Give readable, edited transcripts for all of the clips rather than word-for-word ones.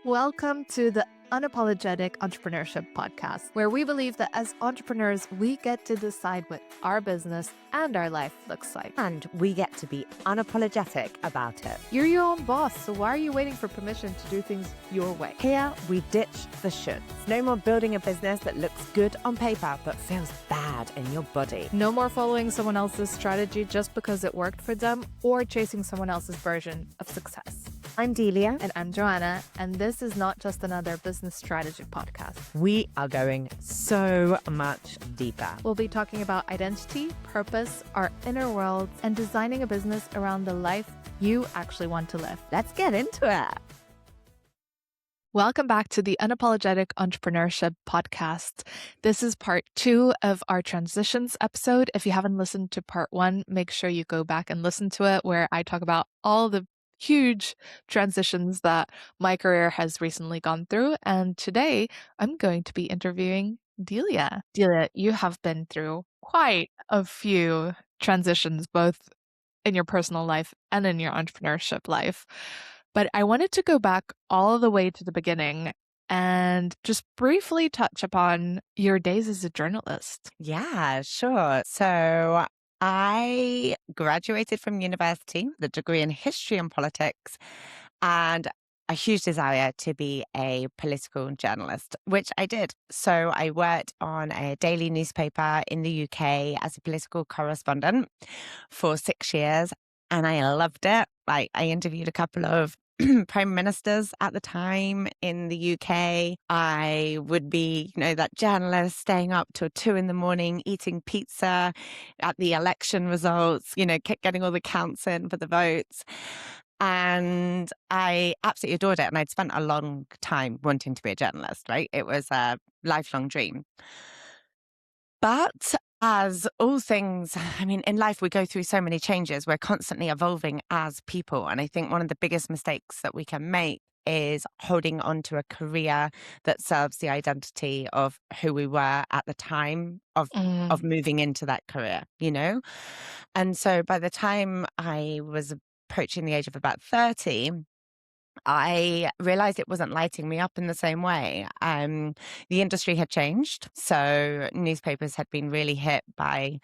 Welcome to the Unapologetic Entrepreneurship Podcast, where we believe that as entrepreneurs, we get to decide what our business and our life looks like. And we get to be unapologetic about it. You're your own boss, so why are you waiting for permission to do things your way? Here, we ditch the shoulds. No more building a business that looks good on paper but feels bad in your body. No more following someone else's strategy just because it worked for them or chasing someone else's version of success. I'm Delia. And I'm Joana, and this is not just another business strategy podcast. We are going so much deeper. We'll be talking about identity, purpose, our inner worlds, and designing a business around the life you actually want to live. Let's get into it. Welcome back to the Unapologetic Entrepreneurship Podcast. This is part 2 of our transitions episode. If you haven't listened to part 1, make sure you go back and listen to it, where I talk about all the huge transitions that my career has recently gone through. And today I'm going to be interviewing Delia. Delia, you have been through quite a few transitions, both in your personal life and in your entrepreneurship life. But I wanted to go back all the way to the beginning and just briefly touch upon your days as a journalist. Yeah, sure. So I graduated from university with a degree in history and politics and a huge desire to be a political journalist, which I did. So I worked on a daily newspaper in the UK as a political correspondent for 6 years, and I loved it. I interviewed a couple of prime ministers at the time in the UK. I would be, that journalist staying up till 2 a.m, eating pizza at the election results, getting all the counts in for the votes. And I absolutely adored it. And I'd spent a long time wanting to be a journalist, right? It was a lifelong dream. But as all things, in life, we go through so many changes. We're constantly evolving as people. And I think one of the biggest mistakes that we can make is holding on to a career that serves the identity of who we were at the time of moving into that career, And so by the time I was approaching the age of about 30, I realized it wasn't lighting me up in the same way. The industry had changed. So newspapers had been really hit by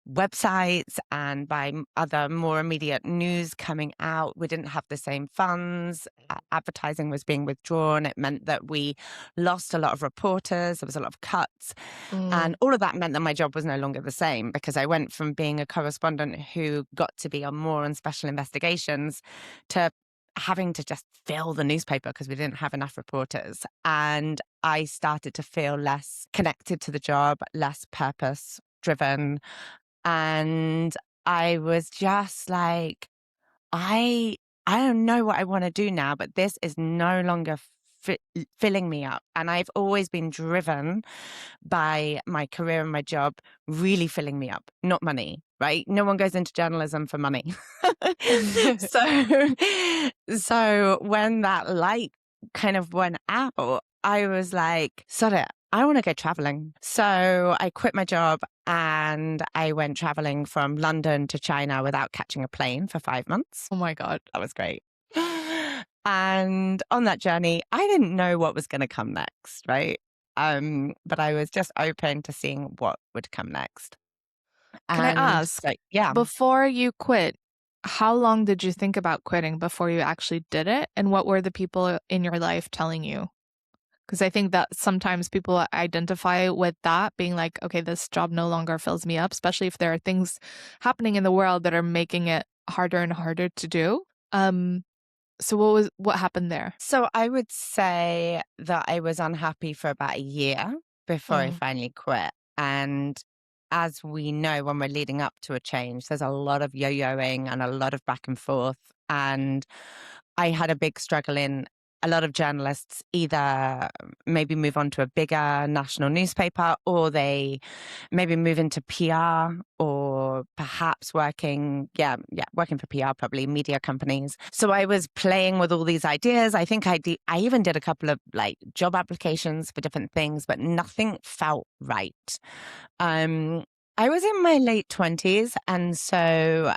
websites and by other more immediate news coming out. We didn't have the same funds. Advertising was being withdrawn. It meant that we lost a lot of reporters. There was a lot of cuts. And all of that meant that my job was no longer the same, because I went from being a correspondent who got to be on special investigations to having to just fill the newspaper because we didn't have enough reporters. And I started to feel less connected to the job, less purpose driven. And I was just like, I don't know what I want to do now, but this is no longer filling me up. And I've always been driven by my career and my job really filling me up, not money, right? No one goes into journalism for money. So when that light kind of went out, I was like, sod it, I want to go traveling. So I quit my job and I went traveling from London to China without catching a plane for 5 months. Oh my God. That was great. And on that journey, I didn't know what was going to come next, right? But I was just open to seeing what would come next. Can I ask, before you quit, how long did you think about quitting before you actually did it? And what were the people in your life telling you? Because I think that sometimes people identify with that, being like, okay, this job no longer fills me up, especially if there are things happening in the world that are making it harder and harder to do. So what happened there? So I would say that I was unhappy for about a year before I finally quit. And as we know, when we're leading up to a change, there's a lot of yo-yoing and a lot of back and forth. And I had a big struggle in a lot of journalists either maybe move on to a bigger national newspaper, or they maybe move into PR, or perhaps working for PR, probably media companies. So I was playing with all these ideas. I think I even did a couple of job applications for different things, but nothing felt right. I was in my late 20s, and so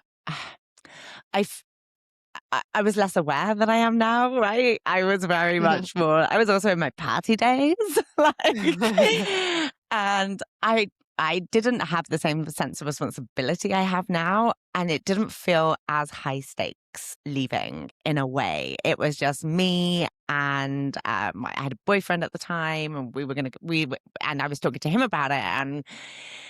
I was less aware than I am now, right? I was very Mhm. much more, I was also in my party days, like, and I didn't have the same sense of responsibility I have now, and it didn't feel as high stakes leaving in a way. It was just me and I had a boyfriend at the time, and and I was talking to him about it, and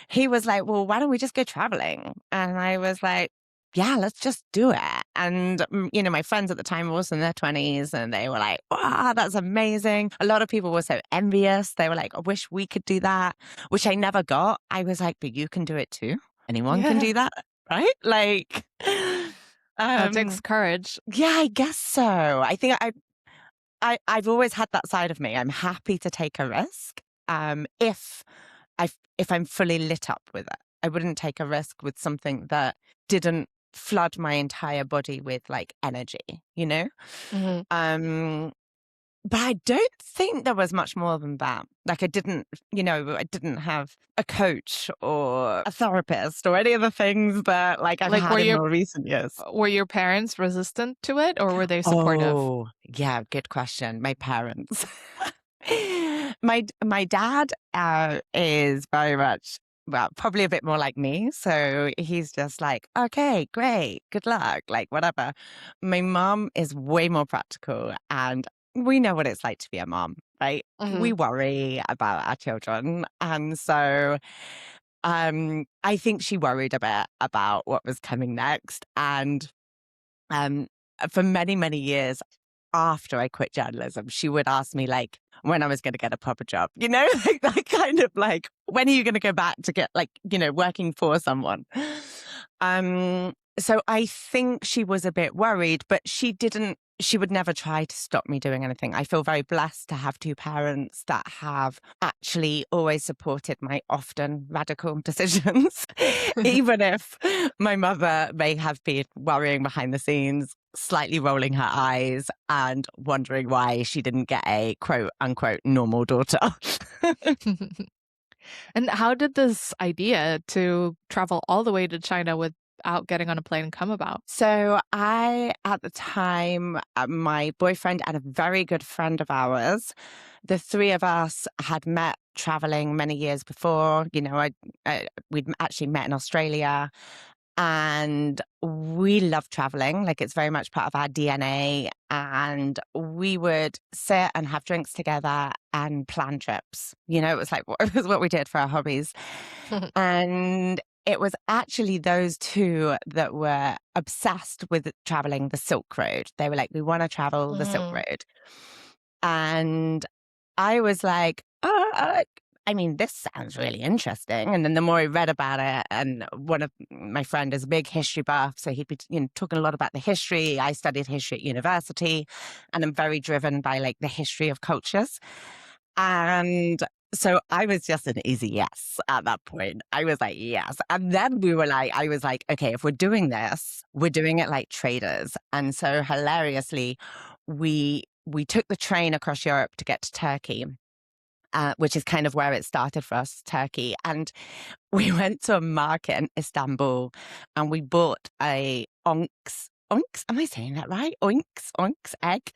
he was like, "Well, why don't we just go traveling?" And I was like, yeah, let's just do it. And, my friends at the time were also in their 20s and they were like, wow, that's amazing. A lot of people were so envious. They were like, I wish we could do that, which I never got. I was like, but you can do it too. Anyone can Yeah. do that, right? Like, That takes um, courage. yeah, I guess so. I think I've always had that side of me. I'm happy to take a risk. If if I'm fully lit up with it, I wouldn't take a risk with something that didn't flood my entire body with like energy, you know? Mhm. Um, but I don't think there was much more than that. Like I didn't have a coach or a therapist or any of the things that like I've Like, had in more recent years. were your parents resistant to it, or were they supportive? Oh, yeah, good question. My parents. My dad is very much, well, probably a bit more like me. So he's just like, okay, great, good luck, like whatever. My mom is way more practical, and we know what it's like to be a mom, right? We Mhm. worry about our children. And so I think she worried a bit about what was coming next. And um, for many, many years after I quit journalism, she would ask me like when I was going to get a proper job, like that kind of like, when are you going to go back to get like, working for someone? So I think she was a bit worried, but she would never try to stop me doing anything. I feel very blessed to have two parents that have actually always supported my often radical decisions, even if my mother may have been worrying behind the scenes, slightly rolling her eyes and wondering why she didn't get a quote unquote normal daughter. And how did this idea to travel all the way to China without getting on a plane come about? So at the time, my boyfriend and a very good friend of ours, the three of us had met traveling many years before. We'd actually met in Australia. And we love traveling. Like it's very much part of our DNA. And we would sit and have drinks together and plan trips. It was like, it was what we did for our hobbies. And it was actually those two that were obsessed with traveling the Silk Road. They were like, we want to travel the Silk Mhm. Road. And I was like, I mean, this sounds really interesting. And then the more I read about it, and one of my friend is a big history buff, so he'd be talking a lot about the history. I studied history at university, and I'm very driven by like the history of cultures. And so I was just an easy yes at that point. I was like, yes. And then I was like, okay, if we're doing this, we're doing it like traders. And so hilariously, we took the train across Europe to get to Turkey, which is kind of where it started for us, Turkey. And we went to a market in Istanbul and we bought a onks. Am I saying that right? Oinks egg.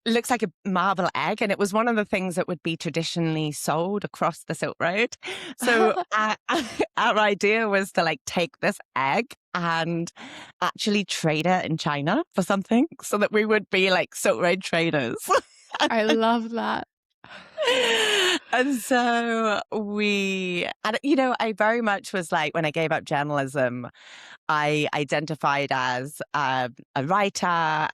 Looks like a marble egg. And it was one of the things that would be traditionally sold across the Silk Road. So our idea was to like take this egg and actually trade it in China for something so that we would be like Silk Road traders. I love that. And so I very much was like, when I gave up journalism, I identified as a writer.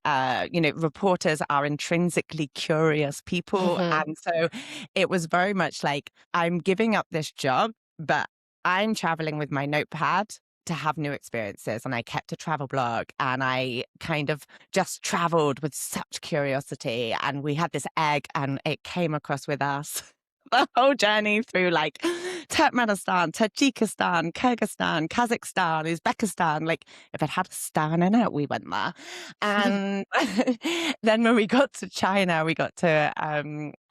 Reporters are intrinsically curious people. Mhm. And so it was very much like, I'm giving up this job, but I'm traveling with my notepad to have new experiences. And I kept a travel blog and I kind of just traveled with such curiosity. And we had this egg and it came across with us. The whole journey through like Turkmenistan, Tajikistan, Kyrgyzstan, Kazakhstan, Uzbekistan. Like if it had a stan in it, we went there. And then when we got to China, we got to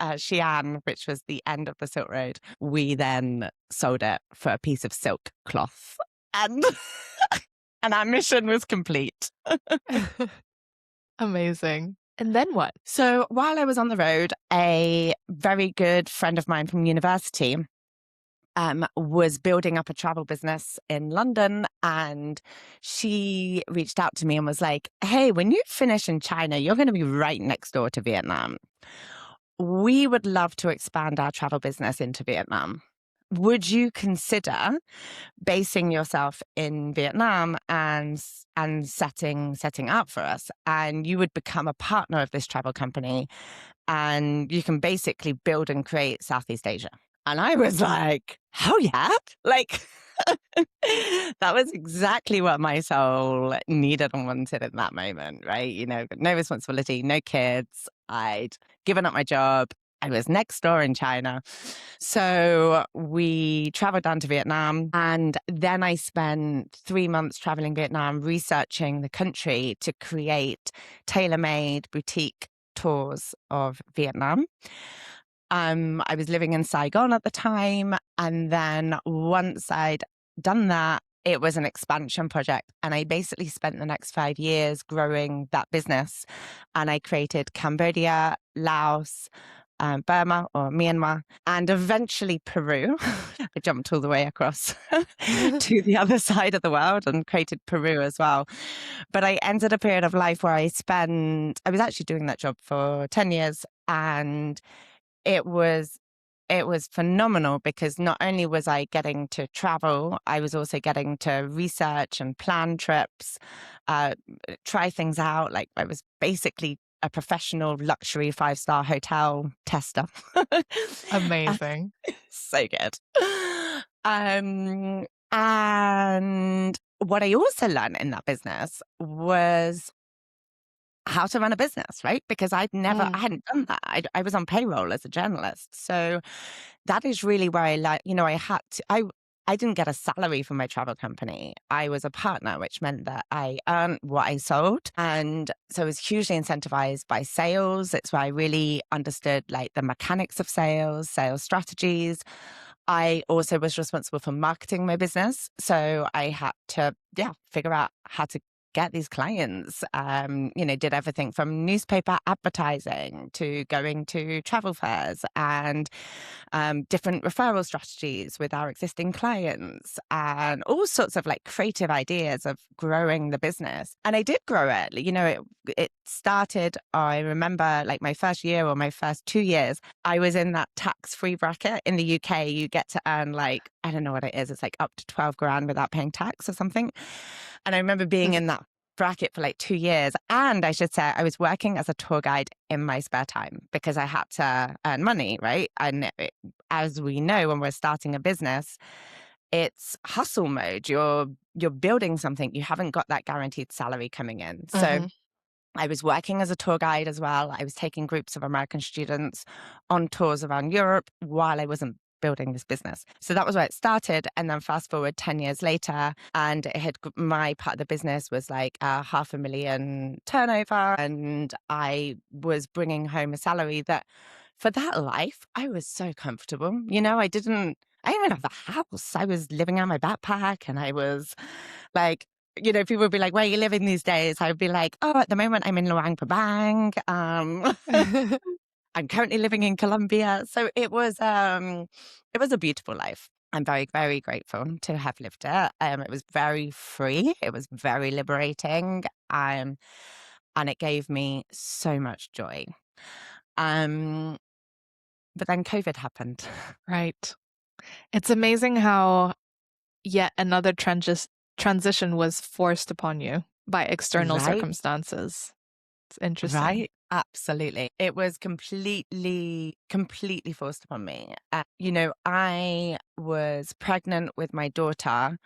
Xi'an, which was the end of the Silk Road. We then sold it for a piece of silk cloth. And and our mission was complete. Amazing. And then what? So while I was on the road, a very good friend of mine from university was building up a travel business in London. And she reached out to me and was like, hey, when you finish in China, you're going to be right next door to Vietnam. We would love to expand our travel business into Vietnam. Would you consider basing yourself in Vietnam and setting up for us? And you would become a partner of this travel company, and you can basically build and create Southeast Asia. And I was like, oh yeah, like that was exactly what my soul needed and wanted in that moment, right? You know, no responsibility, no kids. I'd given up my job. I was next door in China. So we traveled down to Vietnam, and then I spent 3 months traveling Vietnam, researching the country to create tailor-made boutique tours of Vietnam. I was living in Saigon at the time. And then once I'd done that, it was an expansion project. And I basically spent the next 5 years growing that business. And I created Cambodia, Laos, Burma or Myanmar, and eventually Peru. I jumped all the way across to the other side of the world and created Peru as well. But I ended a period of life where I was actually doing that job for 10 years, and it was phenomenal because not only was I getting to travel, I was also getting to research and plan trips, try things out. Like I was basically a professional luxury 5-star hotel tester. Amazing. So good. And what I also learned in that business was how to run a business, right? Because I hadn't done that. I was on payroll as a journalist. So that is really where I didn't get a salary from my travel company. I was a partner, which meant that I earned what I sold. And so I was hugely incentivized by sales. It's where I really understood like the mechanics of sales strategies. I also was responsible for marketing my business. So I had to, figure out how to get these clients. Did everything from newspaper advertising to going to travel fairs and different referral strategies with our existing clients and all sorts of like creative ideas of growing the business. And I did grow it. It started, I remember like my first year or my first 2 years, I was in that tax-free bracket. In the UK, you get to earn like, I don't know what it is. It's like up to 12 grand without paying tax or something. And I remember being in that bracket for like 2 years. And I should say, I was working as a tour guide in my spare time because I had to earn money, right? And as we know, when we're starting a business, it's hustle mode. You're building something. You haven't got that guaranteed salary coming in. So I was working as a tour guide as well. I was taking groups of American students on tours around Europe while I wasn't building this business. So that was where it started. And then fast forward 10 years later, and my part of the business was like a 500,000 turnover. And I was bringing home a salary that for that life, I was so comfortable. I didn't even have a house. I was living on my backpack, and I was like, people would be like, where are you living these days? I would be like, oh, at the moment I'm in Luang Prabang. I'm currently living in Colombia. So it was a beautiful life. I'm very, very grateful to have lived it. It was very free. It was very liberating. And it gave me so much joy. But then COVID happened. Right. It's amazing how yet another transition was forced upon you by external Right. circumstances. It's interesting. Right. Absolutely. It was completely forced upon me. I was pregnant with my daughter,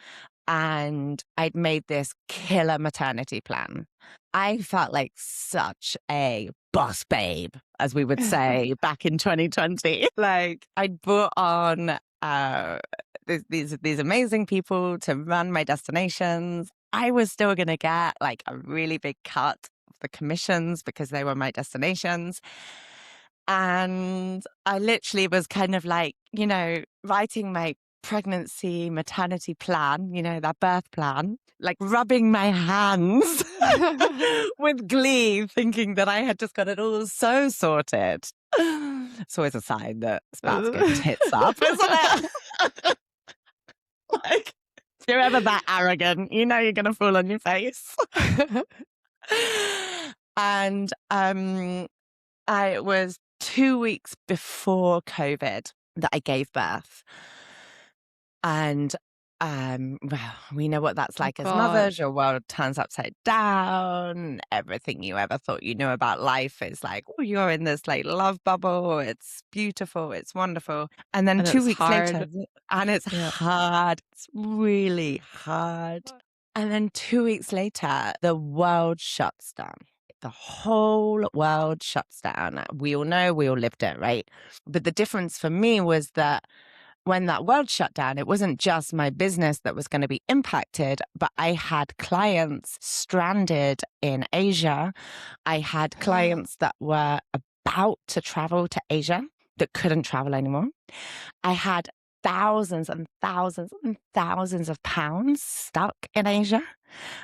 and I'd made this killer maternity plan. I felt like such a boss babe, as we would say back in 2020. Like I'd brought on these amazing people to run my destinations. I was still going to get like a really big cut of the commissions because they were my destinations. And I literally was kind of like, writing my pregnancy, maternity plan, that birth plan, like rubbing my hands with glee, thinking that I had just got it all so sorted. It's always a sign that it's about to go tits up, isn't it? Like, if you're ever that arrogant, you're going to fall on your face. And I was 2 weeks before COVID that I gave birth. And well, we know what that's like as mothers. Your world turns upside down. Everything you ever thought you knew about life is like, oh, you're in this like love bubble. It's beautiful. It's wonderful. And then 2 weeks later, and it's hard. It's really hard. And then 2 weeks later, the world shuts down. The whole world shuts down. We all know, we all lived it, right? But the difference for me was that when that world shut down, it wasn't just my business that was going to be impacted, but I had clients stranded in Asia. I had clients that were about to travel to Asia that couldn't travel anymore. I had thousands and thousands and thousands of pounds stuck in Asia.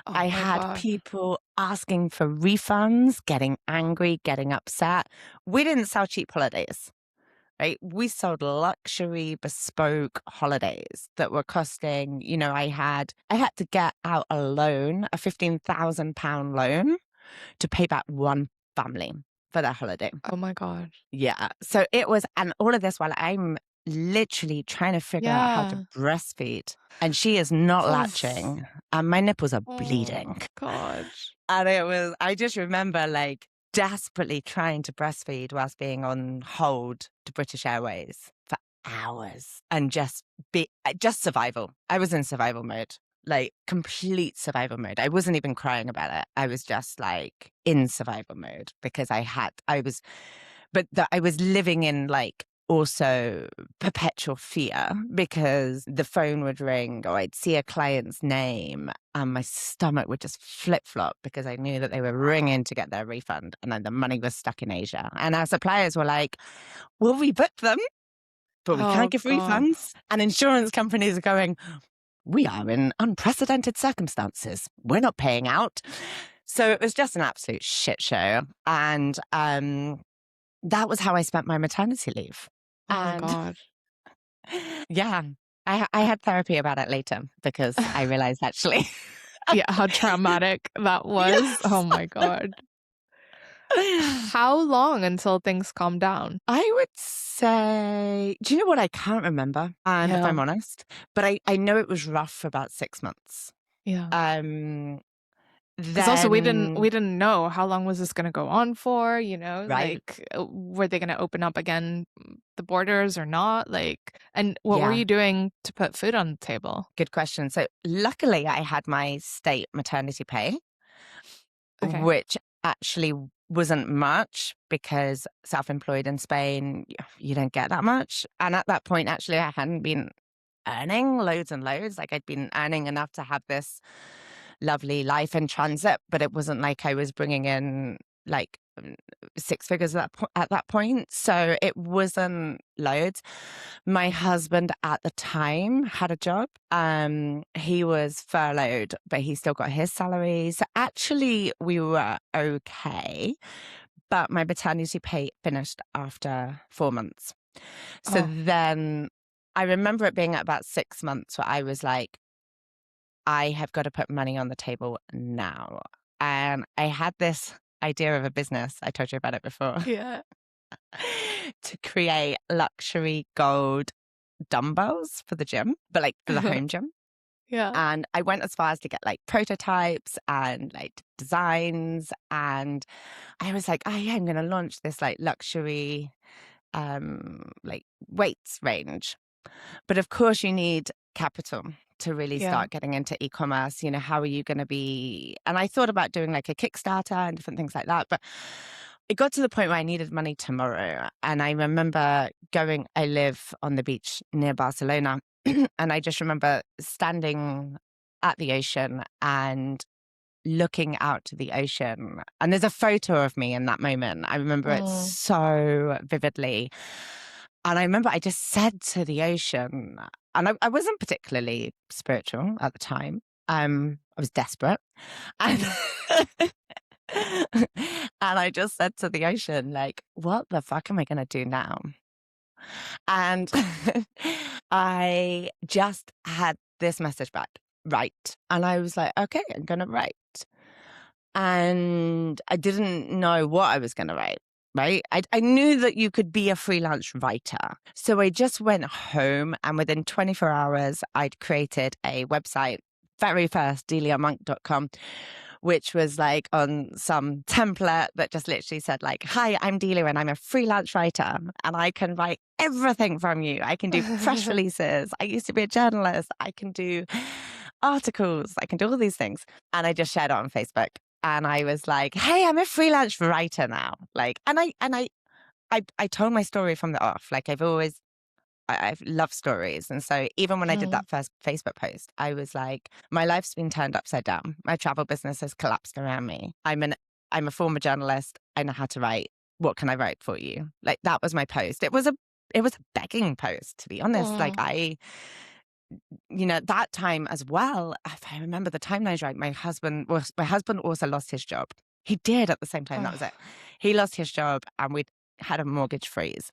I had people asking for refunds, getting angry, getting upset. We didn't sell cheap holidays. Right? We sold luxury bespoke holidays that were costing, I had to get out a loan, a £15,000 loan to pay back one family for their holiday. Oh my God. Yeah. So it was, and all of this while I'm literally trying to figure out how to breastfeed. And she is not latching and my nipples are bleeding. Gosh. And I just remember like desperately trying to breastfeed whilst being on hold to British Airways for hours and just survival. I was in survival mode, like complete survival mode. I wasn't even crying about it. I was just like in survival mode because I was living in like also perpetual fear because the phone would ring or I'd see a client's name and my stomach would just flip-flop because I knew that they were ringing to get their refund and then the money was stuck in Asia. And our suppliers were like, we'll rebook them, but we can't give refunds. And insurance companies are going, we are in unprecedented circumstances. We're not paying out. So it was just an absolute shit show. And that was how I spent my maternity leave. Oh my God. Yeah, I had therapy about it later because I realized actually. Yeah, how traumatic that was. Yes. Oh my God. How long until things calmed down? I would say, do you know what? I can't remember, if I'm honest, but I know it was rough for about 6 months. Yeah. Because also we didn't know how long was this going to go on for, right. like were they going to open up again the borders or not? Like, and what were you doing to put food on the table? Good question. So luckily I had my state maternity pay, which actually wasn't much because self-employed in Spain, you don't get that much. And at that point, actually, I hadn't been earning loads and loads. Like I'd been earning enough to have this lovely life in transit, but it wasn't like I was bringing in like 6 figures at that point. So it wasn't loads. My husband at the time had a job. He was furloughed, but he still got his salary. So actually we were okay. But my maternity pay finished after 4 months. So then I remember it being at about 6 months where I was like, I have got to put money on the table now. And I had this idea of a business. I told you about it before. Yeah. To create luxury gold dumbbells for the gym, but like for the home gym. Yeah. And I went as far as to get like prototypes and like designs. And I was like, oh yeah, I'm going to launch this like luxury like weights range. But of course you need capital to really start getting into e-commerce. How are you going to be? And I thought about doing like a Kickstarter and different things like that. But it got to the point where I needed money tomorrow. And I remember I live on the beach near Barcelona. And I just remember standing at the ocean and looking out to the ocean. And there's a photo of me in that moment. I remember it so vividly. And I remember I just said to the ocean, And I wasn't particularly spiritual at the time. I was desperate. And and I just said to the ocean, like, what the fuck am I going to do now? And I just had this message back, write. And I was like, okay, I'm going to write. And I didn't know what I was going to write. Right. I knew that you could be a freelance writer. So I just went home, and within 24 hours, I'd created a website, very first, deliamonk.com, which was like on some template that just literally said like, hi, I'm Delia and I'm a freelance writer and I can write everything from you. I can do press releases. I used to be a journalist. I can do articles. I can do all these things. And I just shared it on Facebook. And I was like, hey, I'm a freelance writer now. Like, and I told my story from the off. Like I've loved stories. And so even when I did that first Facebook post, I was like, my life's been turned upside down. My travel business has collapsed around me. I'm a former journalist. I know how to write. What can I write for you? Like, that was my post. It was a begging post, to be honest. Like that time as well, if I remember the timelines right, my husband also lost his job. He did at the same time. That was it. He lost his job and we'd had a mortgage freeze.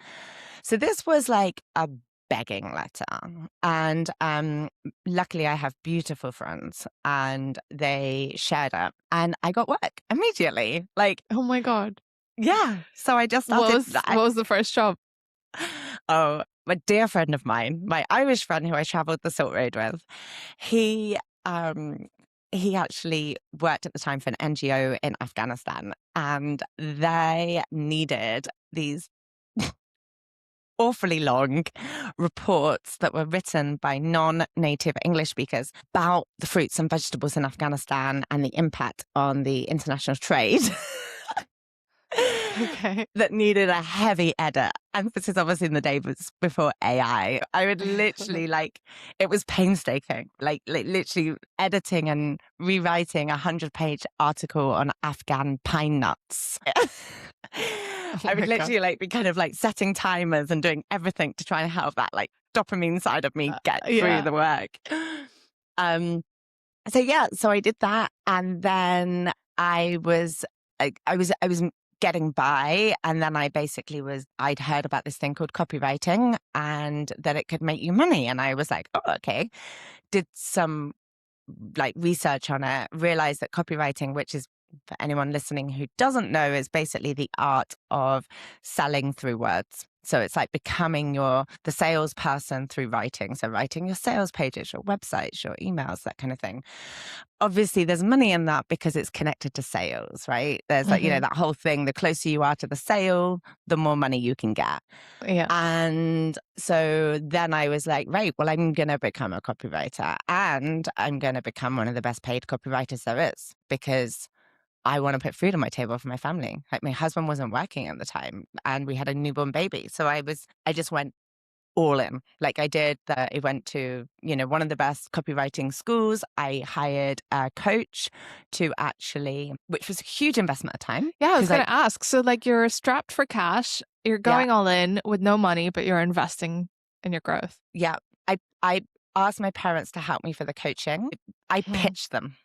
So this was like a begging letter. And luckily I have beautiful friends and they shared it and I got work immediately. Like, oh my God. Yeah. So I just started. What was the first job? Oh, a dear friend of mine, my Irish friend who I traveled the Silk Road with, he actually worked at the time for an NGO in Afghanistan, and they needed these awfully long reports that were written by non-native English speakers about the fruits and vegetables in Afghanistan and the impact on the international trade. Okay. That needed a heavy edit. And this is obviously in the days before AI. I would literally it was painstaking, like literally editing and rewriting a 100-page article on Afghan pine nuts. I would literally be kind of setting timers and doing everything to try and help that dopamine side of me get through the work. So I did that, and then I was getting by, and then I'd heard about this thing called copywriting and that it could make you money, and I was like, oh, okay. Did some research on it, realized that copywriting, which is, for anyone listening who doesn't know, is basically the art of selling through words. So it's like becoming the salesperson through writing. So writing your sales pages, your websites, your emails, that kind of thing. Obviously, there's money in that because it's connected to sales, right? There's that whole thing. The closer you are to the sale, the more money you can get. Yeah. And so then I was like, right, well, I'm going to become a copywriter, and I'm going to become one of the best paid copywriters there is, because I want to put food on my table for my family. Like, my husband wasn't working at the time and we had a newborn baby. So I just went all in. I went to, one of the best copywriting schools. I hired a coach which was a huge investment of time. Yeah, I was going to ask. So you're strapped for cash, you're going all in with no money, but you're investing in your growth. Yeah. I asked my parents to help me for the coaching. I pitched them.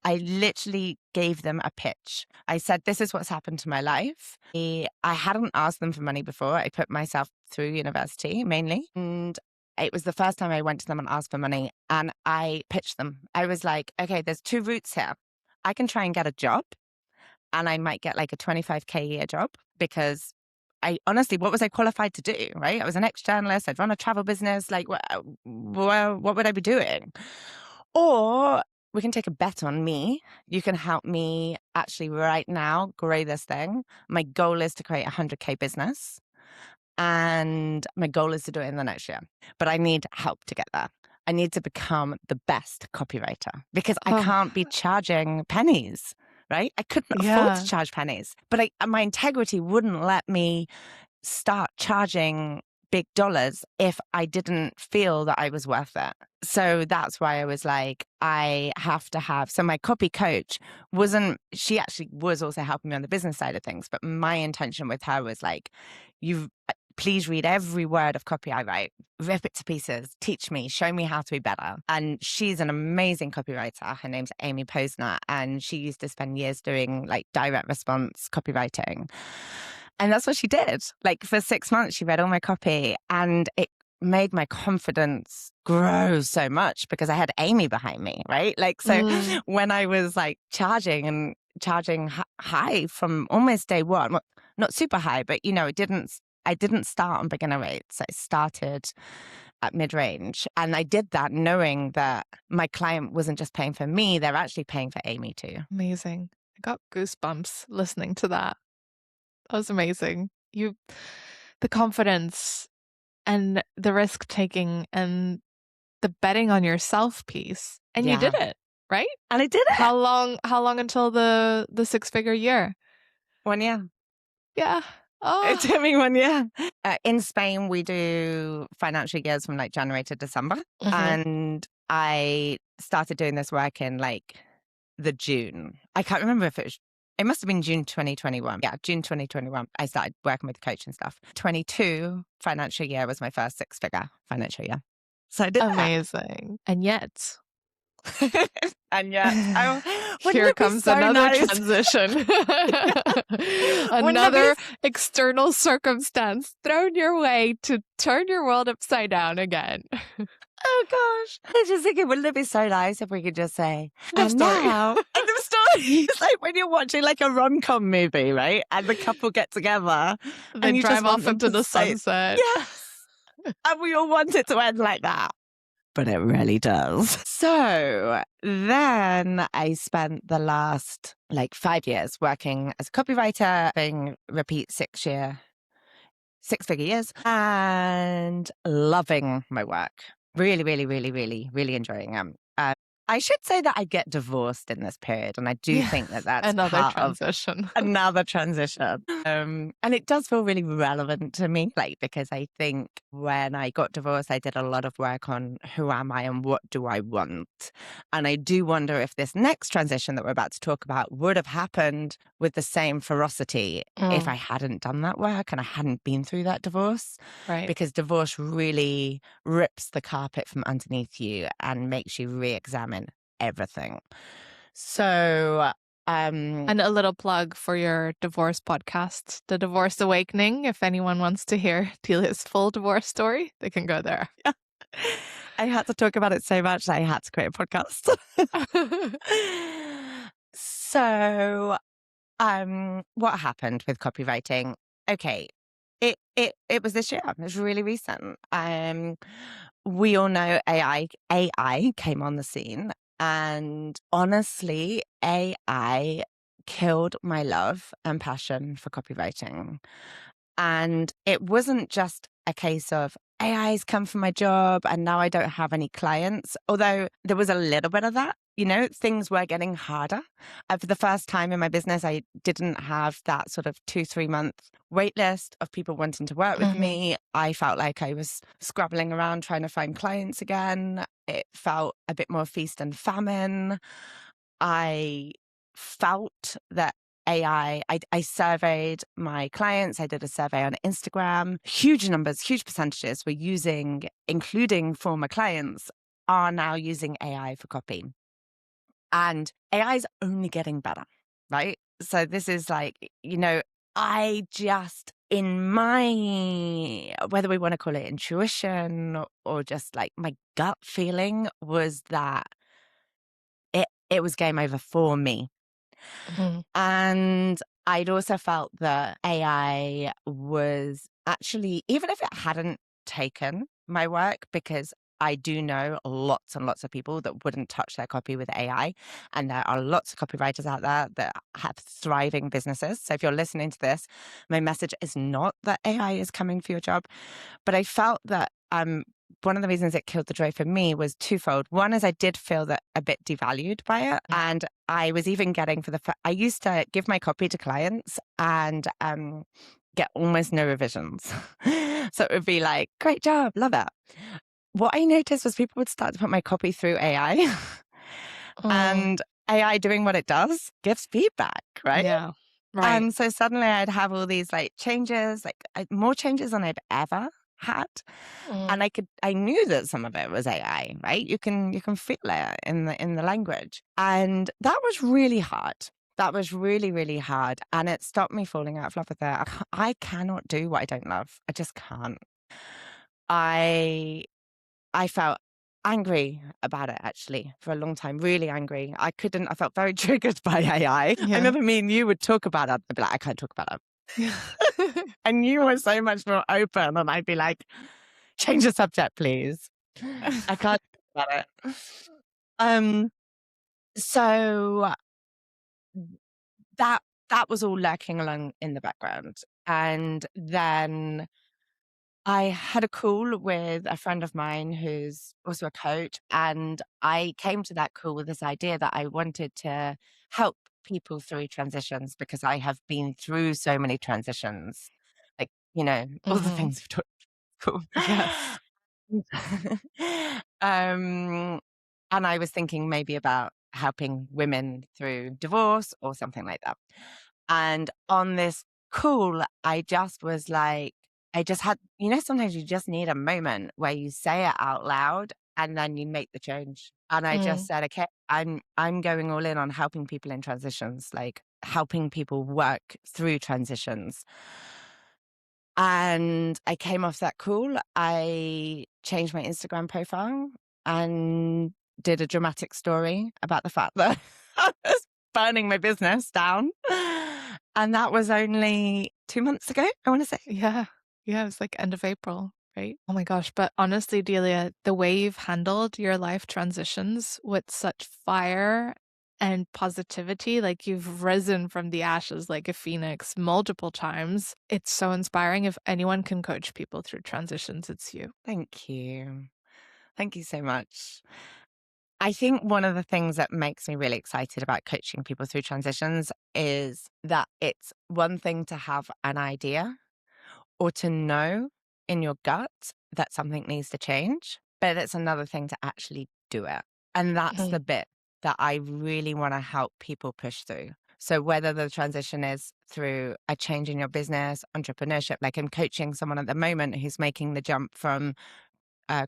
I literally gave them a pitch. I said, this is what's happened to my life. I hadn't asked them for money before. I put myself through university mainly. And it was the first time I went to them and asked for money. And I pitched them. I was like, okay, there's two routes here. I can try and get a job, and I might get a 25K a year job, because honestly, what was I qualified to do, right? I was an ex-journalist. I'd run a travel business. What would I be doing? Or we can take a bet on me. You can help me actually right now grow this thing. My goal is to create a 100K business, and my goal is to do it in the next year. But I need help to get there. I need to become the best copywriter, because I can't be charging pennies, right? I couldn't afford to charge pennies. But my integrity wouldn't let me start charging big dollars if I didn't feel that I was worth it. So that's why I was like, I have to have. So my copy coach she actually was also helping me on the business side of things. But my intention with her was please read every word of copy I write, rip it to pieces, teach me, show me how to be better. And she's an amazing copywriter. Her name's Amy Posner, and she used to spend years doing like direct response copywriting. And that's what she did. Like for 6 months, she read all my copy, and it made my confidence grow so much because I had Amy behind me, right? Like, so when I was like charging high from almost day one, well, not super high, but I didn't start on beginner rates. I started at mid-range, and I did that knowing that my client wasn't just paying for me, they're actually paying for Amy too. Amazing. I got goosebumps listening to that. That was amazing. The confidence and the risk taking and the betting on yourself piece. And you did it, right? And I did it. How long until the 6-figure year? 1 year. Yeah. Oh. It took me 1 year. In Spain, we do financial years from like January to December. And I started doing this work in like the June. I can't remember if it must have been June 2021. Yeah, June 2021. I started working with the coach and stuff. 22 financial year was my first 6-figure financial year. So I did amazing. And yet. And yet, here comes so another nice? Transition. Another external circumstance thrown your way to turn your world upside down again. Oh gosh. I was just thinking, wouldn't it be so nice if we could just say, and now, end of story. It's like when you're watching like a rom-com movie, right? And the couple get together. They and you drive just off into the sunset. Yes. And we all want it to end like that. But it really does. So then I spent the last like 5 years working as a copywriter, being repeat 6-figure years, and loving my work. Really, really, really, really, really enjoying them. I should say that I get divorced in this period, and I do think that that's another transition. Another transition. And it does feel really relevant to me, like, because I think when I got divorced, I did a lot of work on who am I and what do I want? And I do wonder if this next transition that we're about to talk about would have happened with the same ferocity if I hadn't done that work and I hadn't been through that divorce. Right. Because divorce really rips the carpet from underneath you and makes you re-examine everything. So and a little plug for your divorce podcast, The Divorce Awakening. If anyone wants to hear Delia's full divorce story, they can go there. Yeah. I had to talk about it so much that I had to create a podcast. So what happened with copywriting? Okay. It was this year. It was really recent. We all know AI came on the scene, and honestly, AI killed my love and passion for copywriting. And it wasn't just a case of AI's come for my job and now I don't have any clients, although there was a little bit of that. Things were getting harder. For the first time in my business, I didn't have that sort of 2-3 month wait list of people wanting to work with me. I felt like I was scrabbling around trying to find clients again. It felt a bit more feast and famine. I felt that AI, I surveyed my clients. I did a survey on Instagram. Huge numbers, huge percentages were using, including former clients, are now using AI for copy. And AI is only getting better, right? So this is like, I just, in my, whether we want to call it intuition or just like my gut feeling, was that it was game over for me. And I'd also felt that AI was actually, even if it hadn't taken my work, because I do know lots and lots of people that wouldn't touch their copy with AI. And there are lots of copywriters out there that have thriving businesses. So if you're listening to this, my message is not that AI is coming for your job. But I felt that one of the reasons it killed the joy for me was twofold. One is I did feel that a bit devalued by it. And I was even getting I used to give my copy to clients and get almost no revisions. So it would be like, great job, love it. What I noticed was people would start to put my copy through AI and AI doing what it does gives feedback, right? Yeah. Right. And so suddenly I'd have all these like changes, like more changes than I'd ever had. And Mm. I knew that some of it was AI, right? You can feel it in the language. And that was really hard. That was really, really hard. And it stopped me falling out of love with it. I cannot do what I don't love. I just can't. I I felt angry about it actually for a long time, really angry. I felt very triggered by AI. I Yeah. remember me and you would talk about it. I'd be like, I can't talk about it. Yeah. And you were so much more open. And I'd be like, change the subject, please. I can't talk about it. Um, so that that was all lurking along in the background. And then I had a call with a friend of mine who's also a coach, and I came to that call with this idea that I wanted to help people through transitions because I have been through so many transitions, like, all the Mhm. things we've talked about. Yes. um, and I was thinking maybe about helping women through divorce or something like that. And on this call, I just was like, I just had, sometimes you just need a moment where you say it out loud and then you make the change. And I just Mm. said, okay, I'm going all in on helping people in transitions, like helping people work through transitions. And I came off that call. I changed my Instagram profile and did a dramatic story about the fact that I was burning my business down. And that was only 2 months ago, I want to say. Yeah. Yeah, it was like end of April, right? Oh my gosh, but honestly, Delia, the way you've handled your life transitions with such fire and positivity, like you've risen from the ashes like a phoenix multiple times. It's so inspiring. If anyone can coach people through transitions, it's you. Thank you. Thank you so much. I think one of the things that makes me really excited about coaching people through transitions is that it's one thing to have an idea or to know in your gut that something needs to change, but it's another thing to actually do it. And that's the Mm. bit that I really want to help people push through. So whether the transition is through a change in your business, entrepreneurship, like I'm coaching someone at the moment who's making the jump from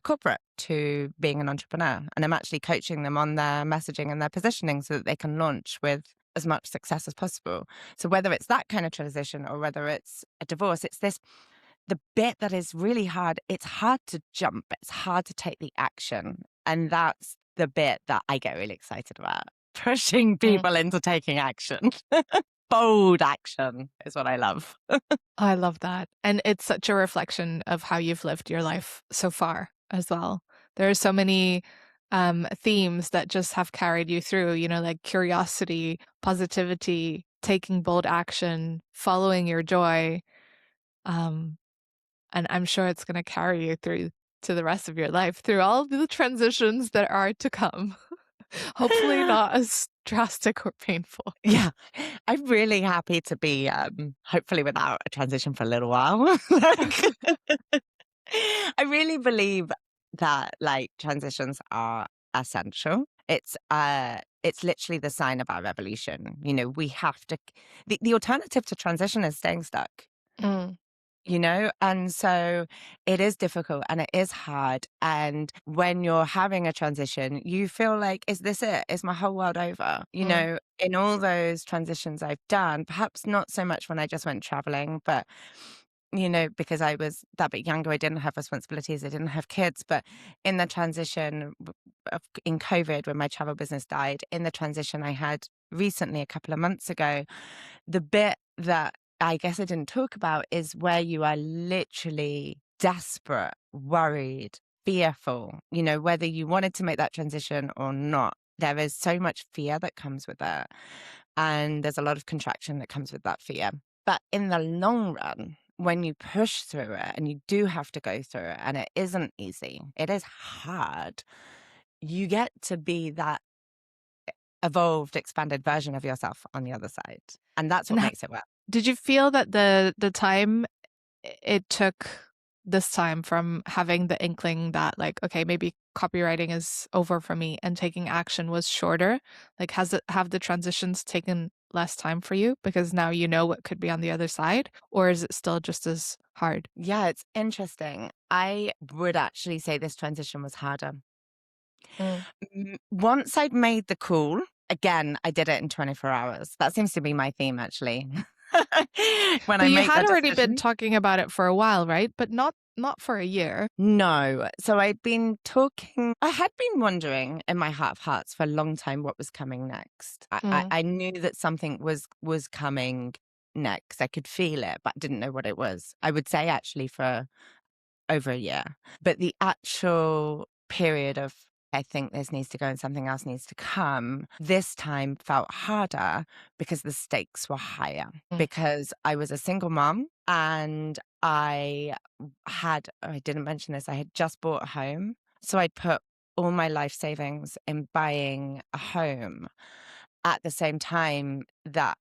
corporate to being an entrepreneur. And I'm actually coaching them on their messaging and their positioning so that they can launch with as much success as possible. So whether it's that kind of transition or whether it's a divorce, it's the bit that is really hard. It's hard to jump. It's hard to take the action. And that's the bit that I get really excited about. Pushing Mm. people into taking action. Bold action is what I love. I love that. And it's such a reflection of how you've lived your life so far as well. There are so many themes that just have carried you through, like curiosity, positivity, taking bold action, following your joy. Um, and I'm sure it's going to carry you through to the rest of your life, through all the transitions that are to come. Hopefully, not as drastic or painful. Yeah, I'm really happy to be, hopefully without a transition for a little while. Like, I really believe that like transitions are essential. It's literally the sign of our revolution. We have to. The alternative to transition is staying stuck. Mm. And so it is difficult and it is hard. And when you're having a transition, you feel like, is this it? Is my whole world over? Mm. In all those transitions I've done, perhaps not so much when I just went traveling, but because I was that bit younger, I didn't have responsibilities, I didn't have kids. But in the transition in COVID, when my travel business died, in the transition I had recently, a couple of months ago, the bit that I guess I didn't talk about is where you are literally desperate, worried, fearful, whether you wanted to make that transition or not. There is so much fear that comes with it. And there's a lot of contraction that comes with that fear. But in the long run, when you push through it and you do have to go through it and it isn't easy, it is hard, you get to be that evolved, expanded version of yourself on the other side. And that's what And makes it work. did you feel that the time it took this time from having the inkling that like, okay, maybe copywriting is over for me and taking action was shorter? Like have the transitions taken less time for you because now you know what could be on the other side? Or is it still just as hard? Yeah, it's interesting. I would actually say this transition was harder. Mm. Once I'd made the call, again, I did it in 24 hours. That seems to be my theme, actually. When But I you make had that already been decision. talking about it for a while, right? But not for a year. No. So I'd been talking, I had been wondering in my heart of hearts for a long time what was coming next. Mm. I knew that something was coming next. I could feel it, but didn't know what it was. I would say actually for over a year. But the actual period of, I think this needs to go and something else needs to come, this time felt harder because the stakes were higher. Mm. Because I was a single mom and I didn't mention this, I had just bought a home. So I'd put all my life savings in buying a home at the same time that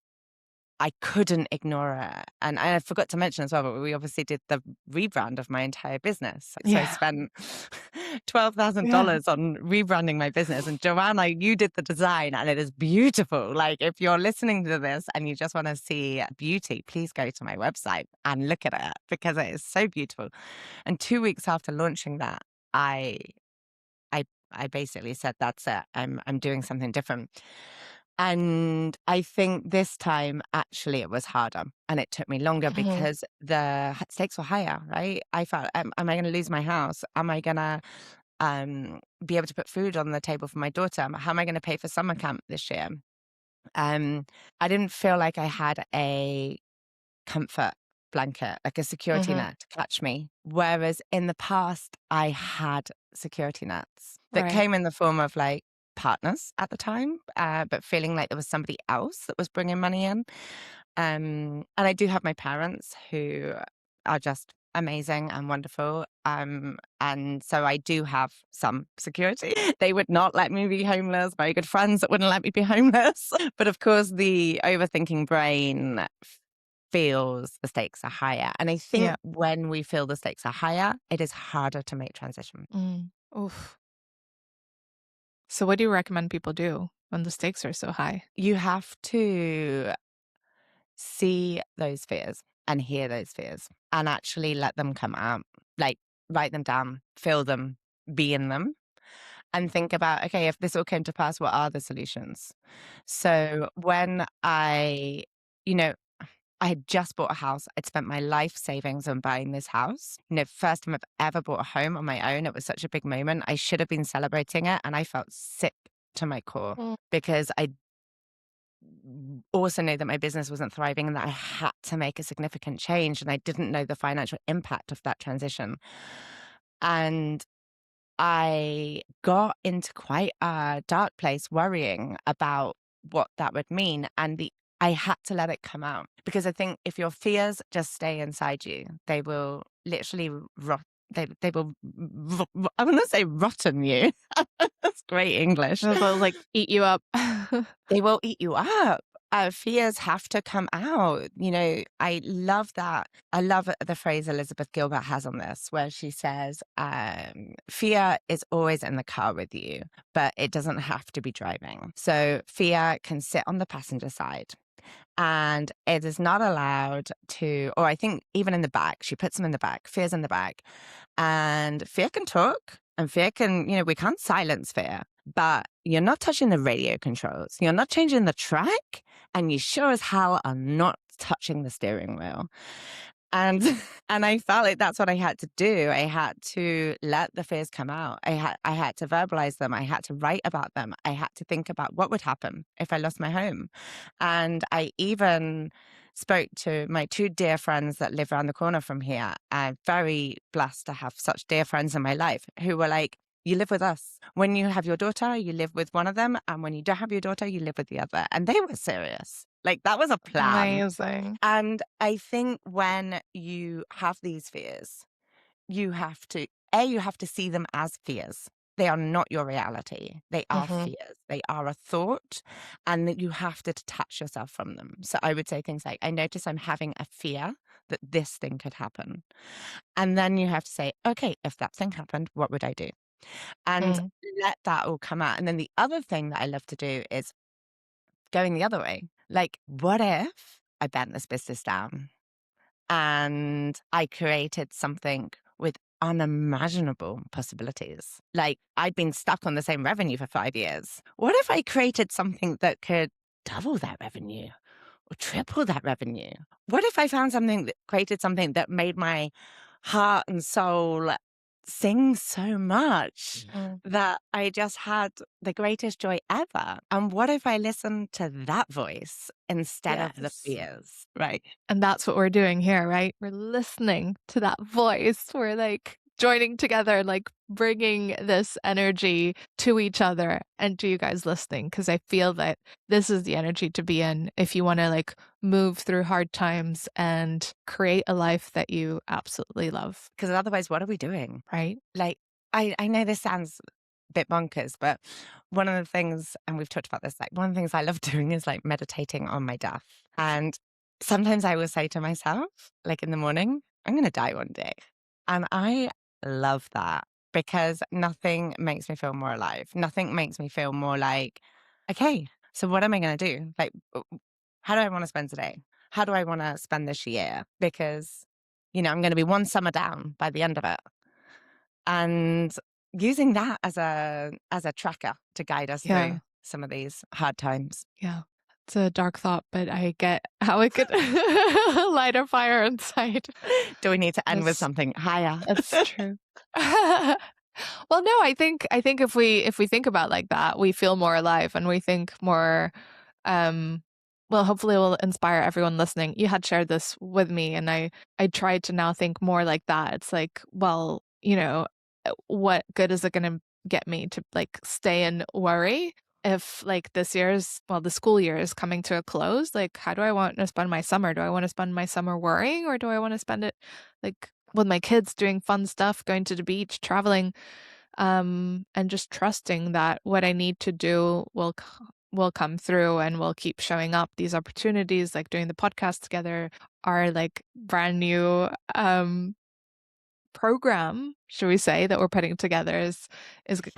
I couldn't ignore it. And I forgot to mention as well, but we obviously did the rebrand of my entire business. So I Yeah. spent Yeah. $12,000 on rebranding my business. And Joanna, you did the design and it is beautiful. Like if you're listening to this and you just want to see beauty, please go to my website and look at it because it is so beautiful. And 2 weeks after launching that, I I basically said, that's it. I'm doing something different. And I think this time, actually, it was harder and it took me longer Mhm. because the stakes were higher, right? I felt, am I going to lose my house? Am I going to be able to put food on the table for my daughter? How am I going to pay for summer camp this year? Um, I didn't feel like I had a comfort blanket, like a security Mhm. net to catch me. Whereas in the past, I had security nets that Right. came in the form of like partners at the time, but feeling like there was somebody else that was bringing money in. And I do have my parents who are just amazing and wonderful. And so I do have some security. They would not let me be homeless. Very good friends that wouldn't let me be homeless. But of course, the overthinking brain feels the stakes are higher. And I think Yeah. when we feel the stakes are higher, it is harder to make transition. Mm. Oof. So what do you recommend people do when the stakes are so high? You have to see those fears and hear those fears and actually let them come out. Like write them down, feel them, be in them, and think about, okay, if this all came to pass, what are the solutions? So when you know, I had just bought a house. I'd spent my life savings on buying this house. First time I've ever bought a home on my own. It was such a big moment. I should have been celebrating it. And I felt sick to my core Mm. because I also knew that my business wasn't thriving and that I had to make a significant change. And I didn't know the financial impact of that transition. And I got into quite a dark place worrying about what that would mean. And I had to let it come out because I think if your fears just stay inside you, they will literally rot. They will, I want to say rotten you. That's great English. They'll like eat you up. They will eat you up. Fears have to come out. I love that. I love the phrase Elizabeth Gilbert has on this, where she says, fear is always in the car with you, but it doesn't have to be driving. So fear can sit on the passenger side. And it is not allowed to, or I think even in the back, she puts them in the back, fear's in the back. And fear can talk and fear can, we can't silence fear, but you're not touching the radio controls. You're not changing the track. And you sure as hell are not touching the steering wheel. And and I felt like that's what I had to do. I had to let the fears come out. I had to verbalize them. I had to write about them. I had to think about what would happen if I lost my home. And I even spoke to my two dear friends that live around the corner from here. I'm very blessed to have such dear friends in my life who were like, you live with us. When you have your daughter, you live with one of them. And when you don't have your daughter, you live with the other. And they were serious. Like that was a plan. Amazing. And I think when you have these fears, you have to, you have to see them as fears. They are not your reality. They are Mhm. fears. They are a thought, and that you have to detach yourself from them. So I would say things like, I notice I'm having a fear that this thing could happen. And then you have to say, okay, if that thing happened, what would I do? And Mm. let that all come out. And then the other thing that I love to do is going the other way. Like, what if I bent this business down and I created something with unimaginable possibilities? Like, I'd been stuck on the same revenue for 5 years. What if I created something that could double that revenue or triple that revenue? What if I found something that created something that made my heart and soul sing so much that I just had the greatest joy ever? And what if I listened to that voice instead of the Yes. fears, right? And that's what we're doing here, right? We're listening to that voice. We're like joining together, like bringing this energy to each other and to you guys listening. Because I feel that this is the energy to be in if you want to like move through hard times and create a life that you absolutely love, Because otherwise, what are we doing? right? Like, I know this sounds a bit bonkers, but one of the things, and we've talked about this, like one of the things I love doing is like meditating on my death. And sometimes I will say to myself, like in the morning, I'm going to die one day. And I love that because nothing makes me feel more alive. Nothing makes me feel more like, okay, so what am I going to do? Like, how do I want to spend today? How do I want to spend this year? Because, I'm going to be one summer down by the end of it. And using that as a tracker to guide us Yeah. through some of these hard times. Yeah. It's a dark thought, but I get how it could light a fire inside. Do we need to end with Yes. something higher? That's true. Well, no, I think if we think about like that, we feel more alive and we think more well, hopefully it will inspire everyone listening. You had shared this with me and I tried to now think more like that. It's like, well, what good is it going to get me to like stay and worry if like the school year is coming to a close? Like, how do I want to spend my summer? Do I want to spend my summer worrying or do I want to spend it like with my kids doing fun stuff, going to the beach, traveling, and just trusting that what I need to do will come through and will keep showing up. These opportunities, like doing the podcast together, are like brand new program, should we say, that we're putting together is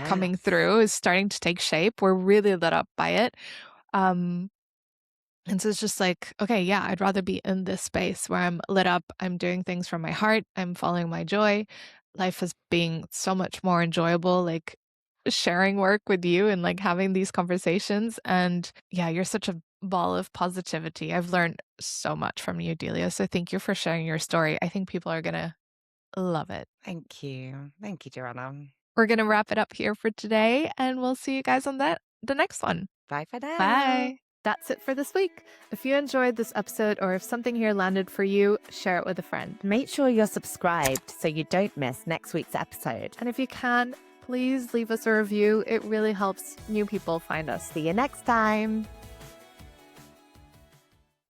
coming Yes. through, is starting to take shape. We're really lit up by it. And so it's just like, okay, yeah, I'd rather be in this space where I'm lit up, I'm doing things from my heart, I'm following my joy. Life is being so much more enjoyable, like sharing work with you and like having these conversations. And yeah, you're such a ball of positivity. I've learned so much from you, Delia. So thank you for sharing your story. I think people are going to love it. Thank you. Thank you, Joanna. We're going to wrap it up here for today, and we'll see you guys on the next one. Bye for now. Bye. That's it for this week. If you enjoyed this episode or if something here landed for you, share it with a friend. Make sure you're subscribed so you don't miss next week's episode. And if you can, please leave us a review. It really helps new people find us. See you next time.